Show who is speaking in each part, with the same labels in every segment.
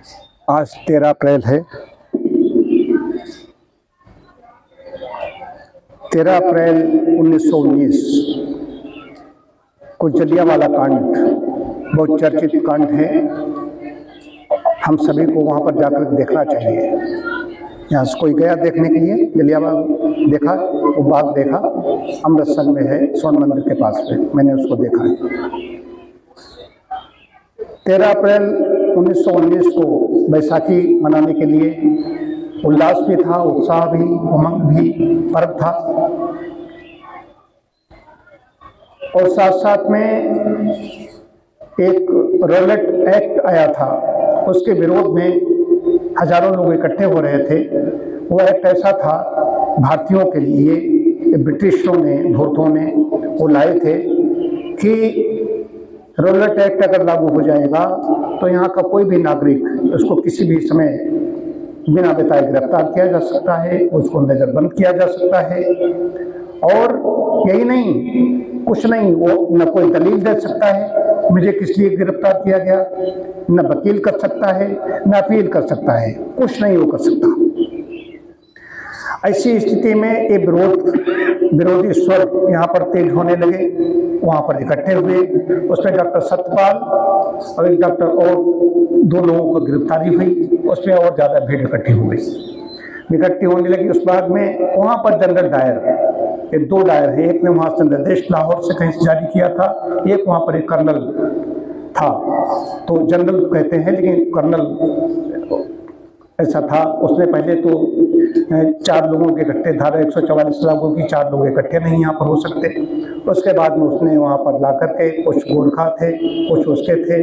Speaker 1: आज 13 अप्रैल है। 13 अप्रैल 1919 को जलियांवाला कांड बहुत चर्चित कांड है। हम सभी को वहाँ पर जाकर देखना चाहिए। यहाँ से कोई गया देखने के लिए? जलियांवाला देखा, वो बाग देखा, अमृतसर में है, स्वर्ण मंदिर के पास में, मैंने उसको देखा है। 13 अप्रैल 1919 को बैसाखी मनाने के लिए उल्लास भी था, उत्साह भी, उमंग भी, पर्व था। और साथ साथ में एक रॉलेट एक्ट आया था, उसके विरोध में हजारों लोग इकट्ठे हो रहे थे। वो एक्ट ऐसा था, भारतीयों के लिए ब्रिटिशों ने, धूर्तों ने वो लाए थे कि रॉलेट एक्ट अगर लागू हो जाएगा तो यहाँ का कोई भी नागरिक उसको किसी भी समय बिना बताए गिरफ्तार किया जा सकता है, उसको नजरबंद किया जा सकता है। और यही नहीं, कुछ नहीं, वो न कोई दलील दे सकता है मुझे किस लिए गिरफ्तार किया गया, न वकील कर सकता है, न अपील कर सकता है, कुछ नहीं वो कर सकता। ऐसी स्थिति में ये विरोधी स्वर यहाँ पर तेज होने लगे, वहाँ पर इकट्ठे हुए। उसमें डॉक्टर सत्यपाल और एक डॉक्टर और दो लोगों को गिरफ्तारी हुई, उसमें और ज़्यादा भीड़ इकट्ठी हो गई, इकट्ठी होने लगी। उस बाद में वहाँ पर जनरल डायर, ये दो डायर है, एक ने वहाँ से निर्देश लाहौर से कहीं से जारी किया था, एक वहाँ पर एक कर्नल था, तो जनरल कहते हैं लेकिन कर्नल ऐसा था। उसने पहले तो 4 लोगों के इकट्ठे, धारा 144 लागू की, 4 लोग इकट्ठे नहीं यहाँ पर हो सकते। उसके बाद में उसने वहाँ पर ला करके, कुछ गोरखा थे, कुछ उसके थे,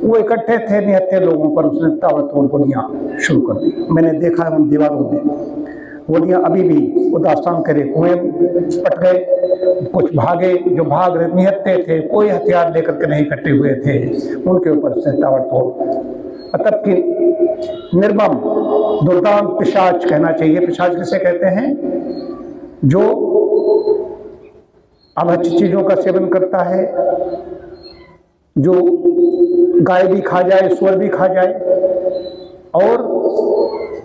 Speaker 1: वो इकट्ठे थे, निहत्थे लोगों पर उसने ताबड़तोड़ गोलियाँ शुरू कर दी। मैंने देखा है उन दीवारों में गोलियाँ अभी भी उदासान करे, कुएं पट गए, कुछ भागे, जो भाग रहे निहत्थे थे, कोई हथियार लेकर के नहीं इकट्ठे हुए थे, उनके ऊपर से ताबड़तोड़, मतलब कि निर्मम दुर्दांत पिशाच कहना चाहिए। पिशाच किसे कहते हैं? जो अभक्ष्य चीजों का सेवन करता है, जो गाय भी खा जाए, सुअर भी खा जाए, और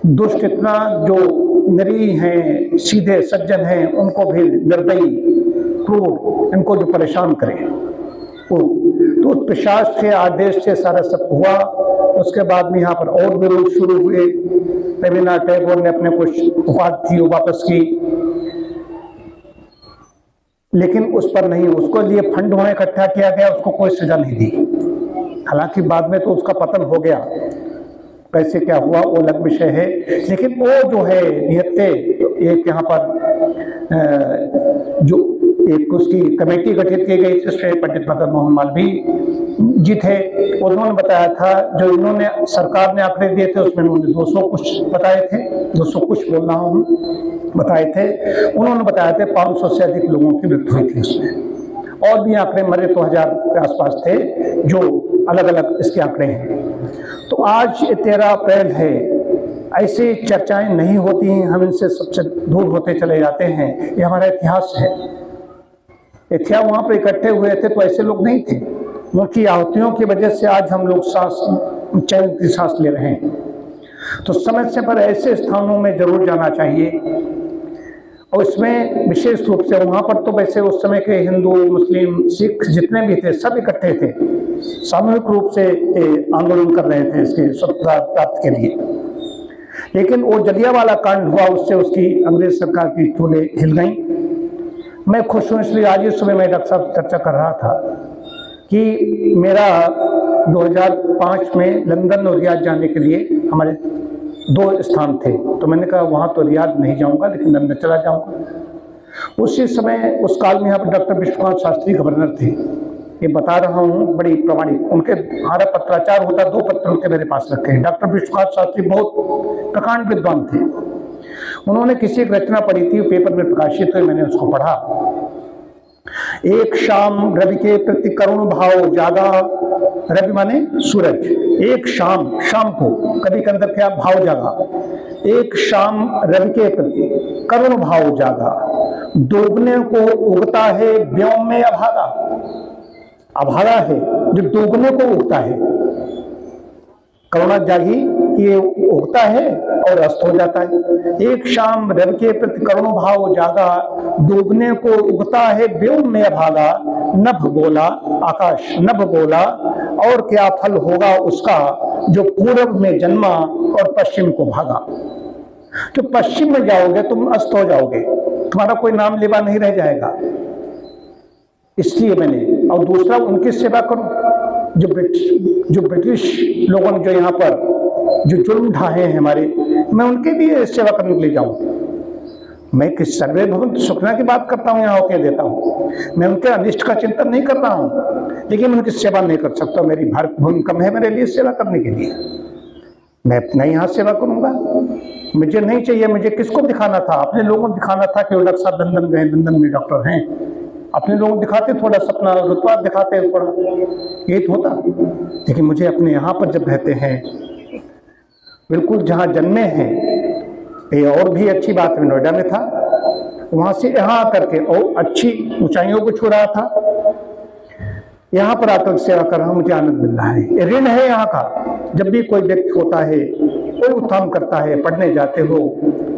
Speaker 1: दुष्ट इतना जो निरीह हैं, सीधे सज्जन हैं, उनको भी निर्दयी, क्रूर, इनको जो परेशान करे। तो उस पिशाच के आदेश से सारा सब हुआ। उसके बाद में यहाँ पर और विरोध शुरू हुए। रवीन्द्रनाथ टैगोर ने अपने कुछ उपाधि थी वो वापस की, लेकिन उस पर नहीं, उसको लिए फंड वहां इकट्ठा किया गया, उसको कोई सजा नहीं दी। हालांकि बाद में तो उसका पतन हो गया, कैसे क्या हुआ वो अलग विषय है। लेकिन वो जो है निहत्थे, एक यहाँ पर जो एक उसकी कमेटी गठित की गई, जिसमें पंडित मदन मोहन मालवीय जी थे, उन्होंने बताया था, जो इन्होंने सरकार ने आंकड़े दिए थे उसमें उन्होंने 200 कुछ बताए थे, 200 कुछ बोल रहा हूँ, बताए थे। उन्होंने बताया थे 500 से अधिक लोगों की मृत्यु हुई थी उसमें, और भी आंकड़े मरे तो 1000 के आसपास थे, जो अलग अलग इसके आंकड़े हैं। तो आज 13 अप्रैल है, ऐसी चर्चाएं नहीं होती हैं, हम इनसे सबसे दूर होते चले जाते हैं। ये हमारा इतिहास है। इतिहास वहां पर इकट्ठे हुए थे तो ऐसे लोग नहीं थे, उनकी आहुतियों की वजह से आज हम लोग सांस, चैन की सांस ले रहे हैं। तो समय से पर ऐसे स्थानों में जरूर जाना चाहिए, और इसमें विशेष रूप से वहां पर तो वैसे उस समय के हिंदू, मुस्लिम, सिख जितने भी थे सब इकट्ठे थे, सामूहिक रूप से आंदोलन कर रहे थे इसके स्वतंत्रता प्राप्त के लिए। लेकिन वो जलियांवाला कांड हुआ, उससे उसकी अंग्रेज सरकार की चूल्हे हिल गई। मैं खुश हूँ इसलिए आज इस समय मैं डॉक्टर साहब चर्चा कर रहा था कि मेरा 2005 में लंदन और रियाद जाने के लिए हमारे 2 स्थान थे, तो मैंने कहा वहाँ तो रियाद नहीं जाऊँगा लेकिन लंदन चला जाऊँगा। उसी समय उस काल में यहाँ पर डॉक्टर विश्वनाथ शास्त्री गवर्नर थे, ये बता रहा हूँ बड़ी प्रमाणिक, उनके हमारा पत्राचार होता, 2 पत्र उनके मेरे पास रखे हैं। डॉक्टर विश्वनाथ शास्त्री बहुत प्रकांड विद्वान थे। उन्होंने किसी एक रचना पढ़ी थी, पेपर में प्रकाशित हुई, मैंने उसको पढ़ा। एक शाम रवि के प्रति करुण भाव जागा, रवि माने सूरज, एक शाम, शाम को कवि के अंदर क्या भाव जागा, एक शाम रवि के प्रति करुण भाव जागा, डूबने को उगता है व्योम में अभागा। अभागा है जो डूबने को उगता है, करुणा जागी कि ये उगता है और अस्त हो जाता है। एक शाम रवि के प्रति करुण भाव जागा, डूबने को उगता है व्योम में अभागा। नभ बोला आकाश, नभ बोला और क्या फल होगा उसका, जो पूर्व में जन्मा और पश्चिम को भागा। तो पश्चिम में जाओगे तुम अस्त हो जाओगे, तुम्हारा कोई नाम लेवा नहीं रह जाएगा। इसलिए मैंने, और दूसरा उनकी सेवा करूं जो ब्रिटिश लोगों ने जो यहाँ पर जो जुल्म ढाए हैं हमारे, मैं उनके भी सेवा करने के लिए जाऊं। मैं किस सर्वे भवन सुखना की बात करता हूँ, यहाँ होके देता हूँ। मैं उनके अनिष्ट का चिंतन नहीं कर रहा हूँ, लेकिन उनकी सेवा नहीं कर सकता। मेरी भारत भूमि कम है मेरे लिए सेवा करने के लिए। मैं अपना यहाँ सेवा करूंगा, मुझे नहीं चाहिए। मुझे किसको दिखाना था? अपने लोगों को दिखाना था कि वो डॉक्टर साहब लंदन गए, लंदन में डॉक्टर हैं। अपने लोग दिखाते थोड़ा सपना रुतबा दिखाते थोड़ा, ये तो होता। लेकिन मुझे अपने यहाँ पर जब रहते हैं, बिल्कुल जहाँ जन्मे हैं, ये और भी अच्छी बात है। नोएडा में था, वहां से यहाँ आकर के और अच्छी ऊंचाइयों को छू रहा था, यहाँ पर आकर सेवा कर रहा हूं, मुझे आनंद मिल रहा है। ऋण है यहाँ का। जब भी कोई व्यक्ति होता है, कोई उत्थान करता है, पढ़ने जाते हो,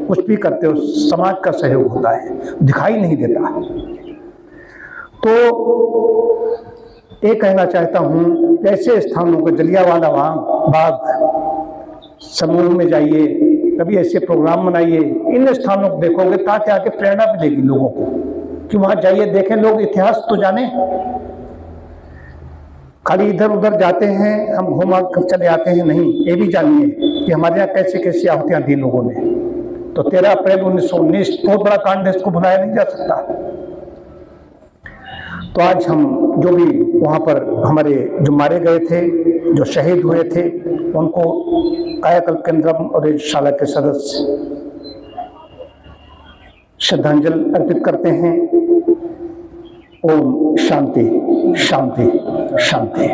Speaker 1: कुछ भी करते हो, समाज का सहयोग होता है, दिखाई नहीं देता। तो ये कहना चाहता हूं, ऐसे स्थानों को जलियांवाला बाग समूह में जाइए, कभी ऐसे प्रोग्राम बनाइए, इन स्थानों को देखोगे ताकि आके प्रेरणा मिलेगी लोगों को कि वहां जाइए, देखें, लोग इतिहास तो जाने। खाली इधर उधर जाते हैं, हम घुमा कर चले आते हैं, नहीं, ये भी जानिए कि हमारे यहाँ कैसे कैसी आहुतियां दी लोगों ने। तो 13 अप्रैल 1919 बहुत बड़ा कांड है, इसको भुलाया नहीं जा सकता। तो आज हम जो भी वहां पर हमारे जो मारे गए थे, जो शहीद हुए थे, उनको कायाकल्प केंद्रम और शाला के सदस्य श्रद्धांजलि अर्पित करते हैं। ओम शांति शांति शांति।